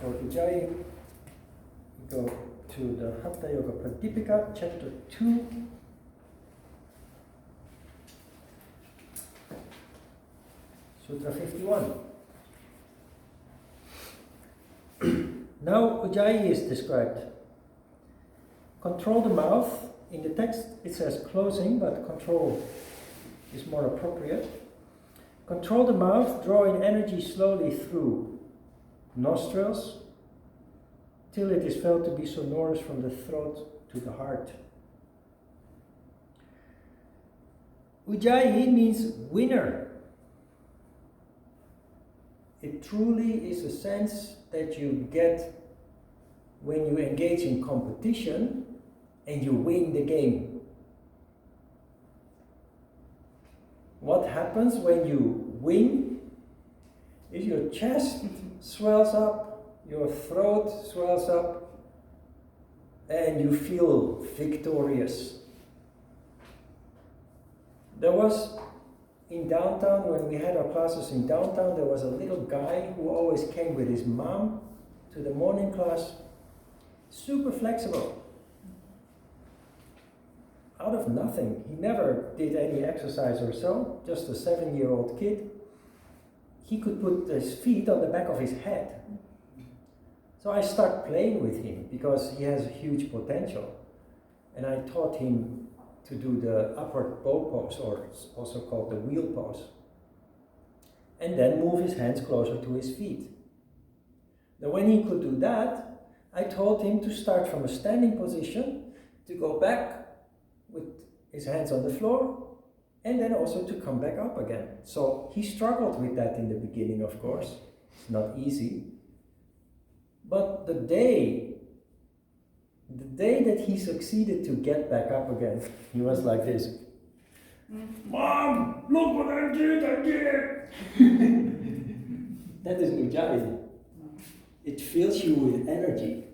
for Ujjayi, we go to the Hatha Yoga Pradipika, chapter 2. Sutra 51. Now Ujjayi is described. Control the mouth. In the text it says closing, but control is more appropriate. Control the mouth, drawing energy slowly through nostrils till it is felt to be sonorous from the throat to the heart. Ujjayi means winner. It truly is a sense that you get when you engage in competition and you win the game. What happens when you win is your chest swells up, your throat swells up, and you feel victorious. There was, in downtown, when we had our classes in downtown, there was a little guy who always came with his mom to the morning class, super flexible. Out of nothing. He never did any exercise or so, just a 7-year-old kid. He could put his feet on the back of his head. So I started playing with him because he has a huge potential. And I taught him to do the upward bow pose, or also called the wheel pose. And then move his hands closer to his feet. Now when he could do that, I told him to start from a standing position, to go back with his hands on the floor, and then also to come back up again. So he struggled with that in the beginning, of course. It's not easy. But the day that he succeeded to get back up again, he was like this. Mom, look what I did! That is Ujjayi. It fills you with energy.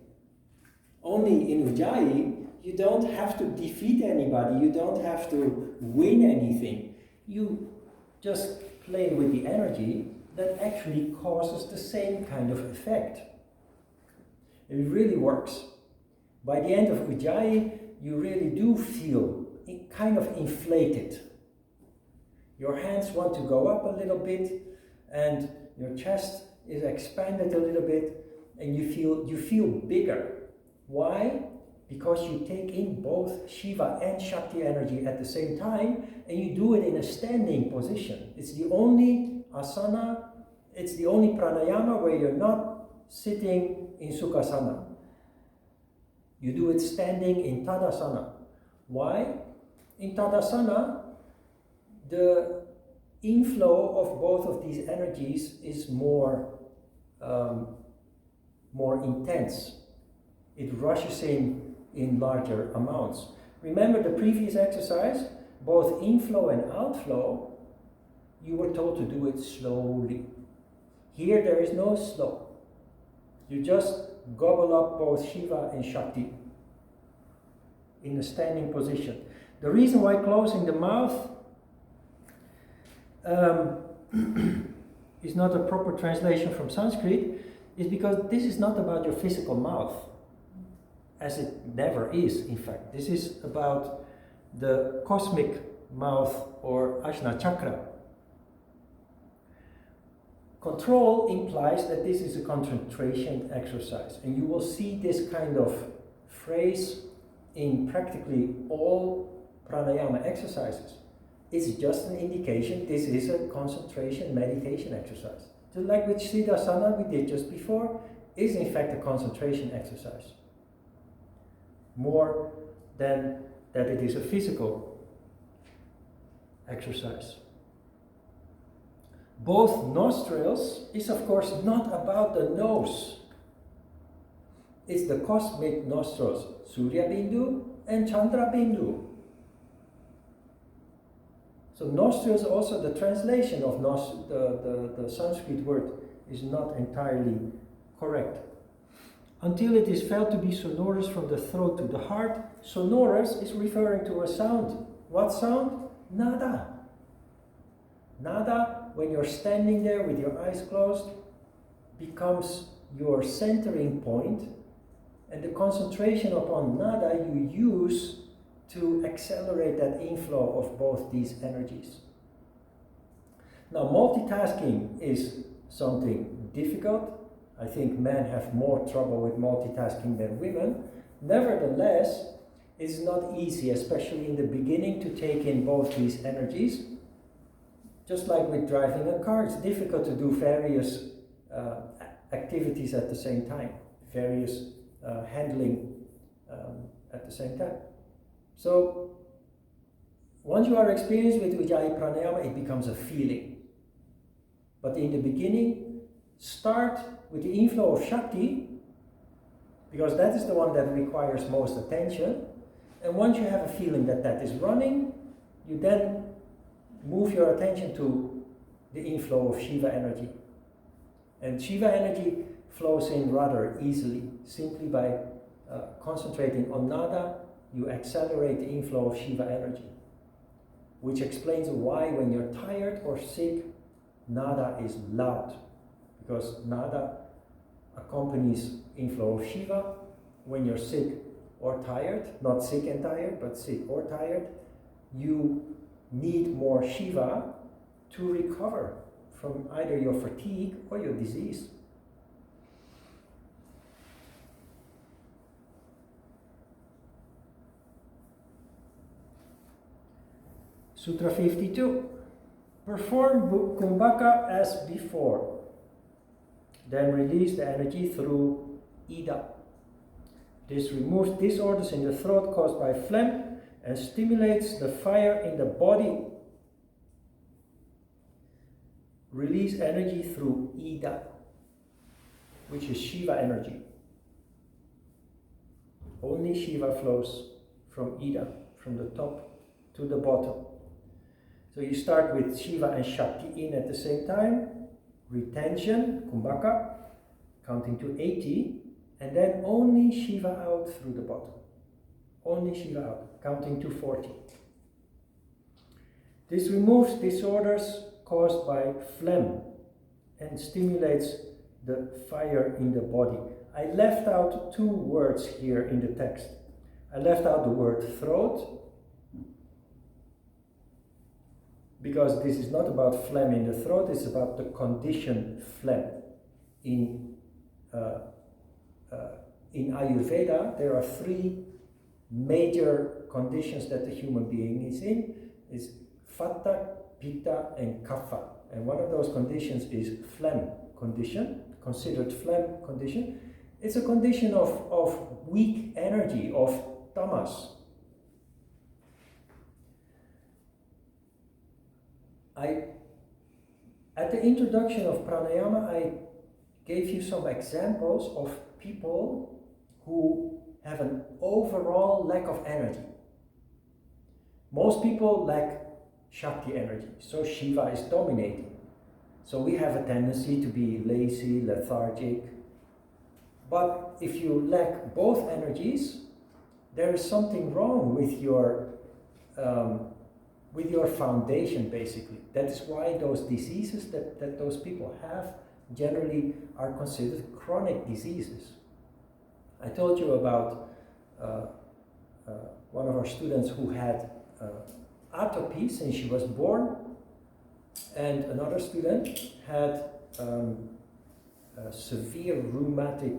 Only in Ujjayi, you don't have to defeat anybody, you don't have to win anything. You just play with the energy that actually causes the same kind of effect. It really works. By the end of Ujjayi, you really do feel kind of inflated. Your hands want to go up a little bit, and your chest is expanded a little bit, and you feel bigger. Why? Because you take in both Shiva and Shakti energy at the same time, and you do it in a standing position. It's the only asana, it's the only pranayama where you're not sitting in Sukhasana. You do it standing in Tadasana. Why? In Tadasana, the inflow of both of these energies is more intense. It rushes in larger amounts. Remember the previous exercise, both inflow and outflow, you were told to do it slowly. Here there is no slow. You just gobble up both Shiva and Shakti in a standing position. The reason why closing the mouth is not a proper translation from Sanskrit is because this is not about your physical mouth, as it never is, in fact. This is about the cosmic mouth, or Ajna Chakra. Control implies that this is a concentration exercise, and you will see this kind of phrase in practically all pranayama exercises. It's just an indication this is a concentration meditation exercise. Just like with Siddhasana we did just before, is in fact a concentration exercise. More than that it is a physical exercise. Both nostrils is of course not about the nose. It's the cosmic nostrils, Surya Bindu and Chandra Bindu. So nostrils, also the translation of the Sanskrit word is not entirely correct. Until it is felt to be sonorous from the throat to the heart. Sonorous is referring to a sound. What sound? Nada. Nada, when you're standing there with your eyes closed, becomes your centering point and the concentration upon nada you use to accelerate that inflow of both these energies. Now, multitasking is something difficult. I think men have more trouble with multitasking than women. Nevertheless, it's not easy, especially in the beginning, to take in both these energies. Just like with driving a car, it's difficult to do various activities at the same time, various handling at the same time. So, once you are experienced with Ujjayi Pranayama, it becomes a feeling. But in the beginning, start with the inflow of Shakti, because that is the one that requires most attention. And once you have a feeling that that is running, you then move your attention to the inflow of Shiva energy. And Shiva energy flows in rather easily, simply by concentrating on nada, you accelerate the inflow of Shiva energy. Which explains why when you're tired or sick, nada is loud. Because nada accompanies inflow of Shiva. When you're sick or tired, not sick and tired, but sick or tired, you need more Shiva to recover from either your fatigue or your disease. Sutra 52. Perform kumbhaka as before. Then release the energy through Ida. This removes disorders in the throat caused by phlegm and stimulates the fire in the body. Release energy through Ida, which is Shiva energy. Only Shiva flows from Ida, from the top to the bottom. So you start with Shiva and Shakti in at the same time, retention, kumbhaka, counting to 80, and then only Shiva out through the bottom. Only Shiva out, counting to 40. This removes disorders caused by phlegm and stimulates the fire in the body. I left out two words here in the text. I left out the word throat, because this is not about phlegm in the throat, it's about the condition phlegm. In Ayurveda, there are three major conditions that the human being is in. It's Vata, Pitta, and Kapha. And one of those conditions is phlegm condition, considered phlegm condition. It's a condition of weak energy, of tamas. At the introduction of pranayama, I gave you some examples of people who have an overall lack of energy. Most people lack Shakti energy, so Shiva is dominating. So we have a tendency to be lazy, lethargic. But if you lack both energies, there is something wrong with your foundation, basically. That is why those diseases that those people have generally are considered chronic diseases. I told you about one of our students who had atopy since she was born, and another student had a severe rheumatic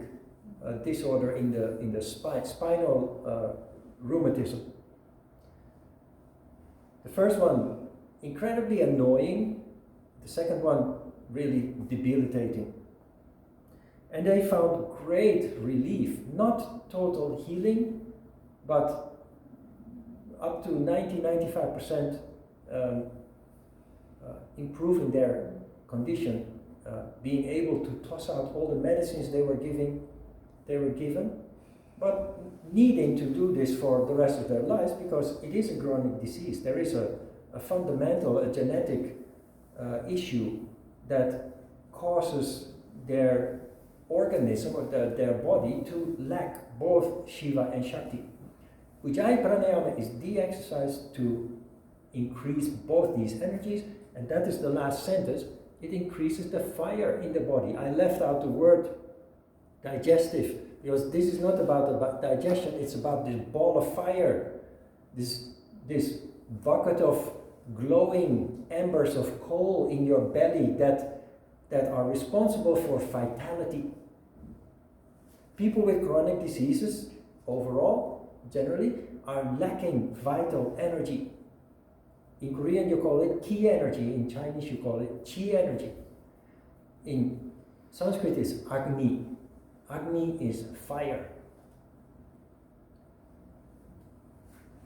disorder in the spinal rheumatism. The first one, incredibly annoying. The second one, really debilitating. And they found great relief, not total healing, but up to 90-95% improving their condition, being able to toss out all the medicines they were given, but needing to do this for the rest of their lives because it is a chronic disease. There is a fundamental, a genetic issue that causes their organism or their body to lack both Shiva and Shakti. Ujjayi Pranayama is the exercise to increase both these energies, and that is the last sentence. It increases the fire in the body. I left out the word digestive, because this is not about digestion, it's about this ball of fire, this bucket of glowing embers of coal in your belly that are responsible for vitality. People with chronic diseases, overall, generally, are lacking vital energy. In Korean you call it ki energy, in Chinese you call it chi energy. In Sanskrit it's Agni. Agni is fire.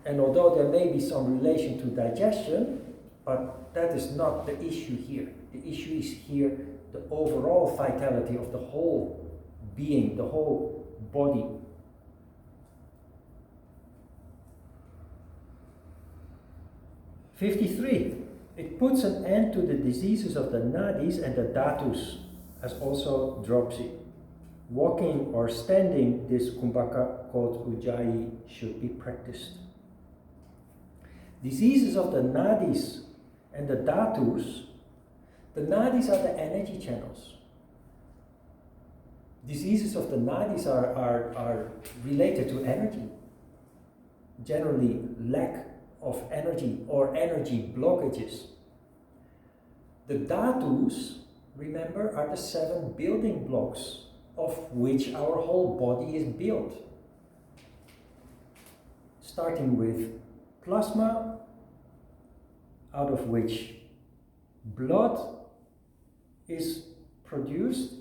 And although there may be some relation to digestion, but that is not the issue here. The issue is here the overall vitality of the whole being, the whole body. '53. It puts an end to the diseases of the nadis and the dhatus, as also dropsy. Walking or standing, this kumbhaka called Ujjayi, should be practiced. Diseases of the nadis and the dhatus. The nadis are the energy channels. Diseases of the nadis are related to energy. Generally, lack of energy or energy blockages. The dhatus, remember, are the 7 building blocks of which our whole body is built. Starting with plasma, out of which blood is produced.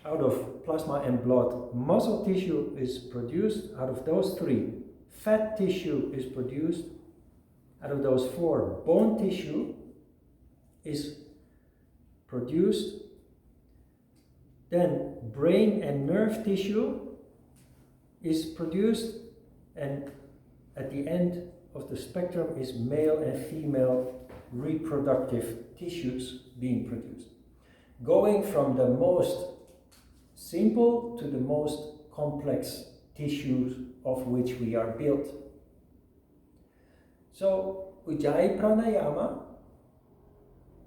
Out of plasma and blood, muscle tissue is produced. Out of those 3, fat tissue is produced. Out of those 4, bone tissue is produced. Then brain and nerve tissue is produced, and at the end of the spectrum is male and female reproductive tissues being produced. Going from the most simple to the most complex tissues of which we are built. So Ujjayi Pranayama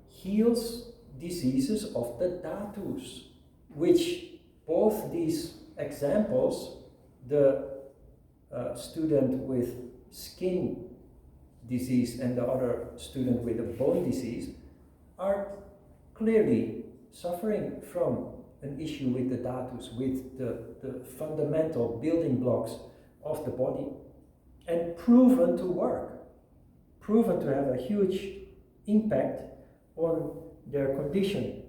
heals diseases of the dhatus, which both these examples, the student with skin disease and the other student with a bone disease, are clearly suffering from an issue with the dhatus, with the fundamental building blocks of the body, and proven to work, proven to have a huge impact on their condition.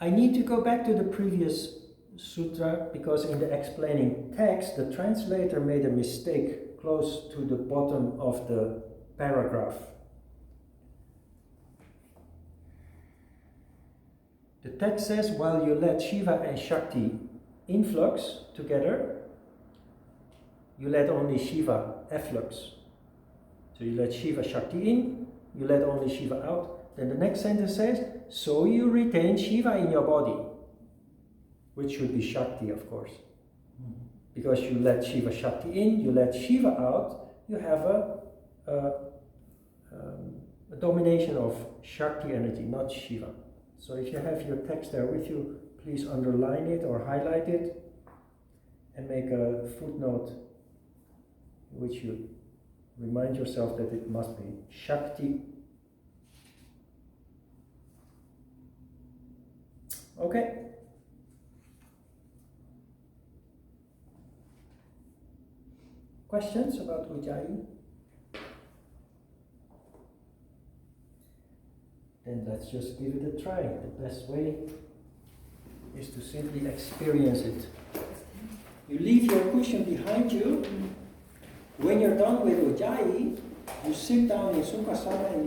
I need to go back to the previous sutra because in the explaining text, the translator made a mistake close to the bottom of the paragraph. The text says, while you let Shiva and Shakti influx together, you let only Shiva efflux. So you let Shiva Shakti in, you let only Shiva out. Then the next sentence says, so you retain Shiva in your body, which should be Shakti, of course. Because you let Shiva Shakti in, you let Shiva out, you have a domination of Shakti energy, not Shiva. So if you have your text there with you, please underline it or highlight it and make a footnote in which you remind yourself that it must be Shakti. Okay. Questions about Ujjayi? Then let's just give it a try. The best way is to simply experience it. You leave your cushion behind you. When you're done with Ujjayi, you sit down in Sukhasana and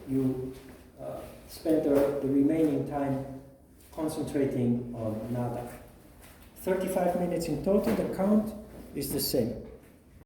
you spend the remaining time concentrating on nada. 35 minutes in total, the count is the same.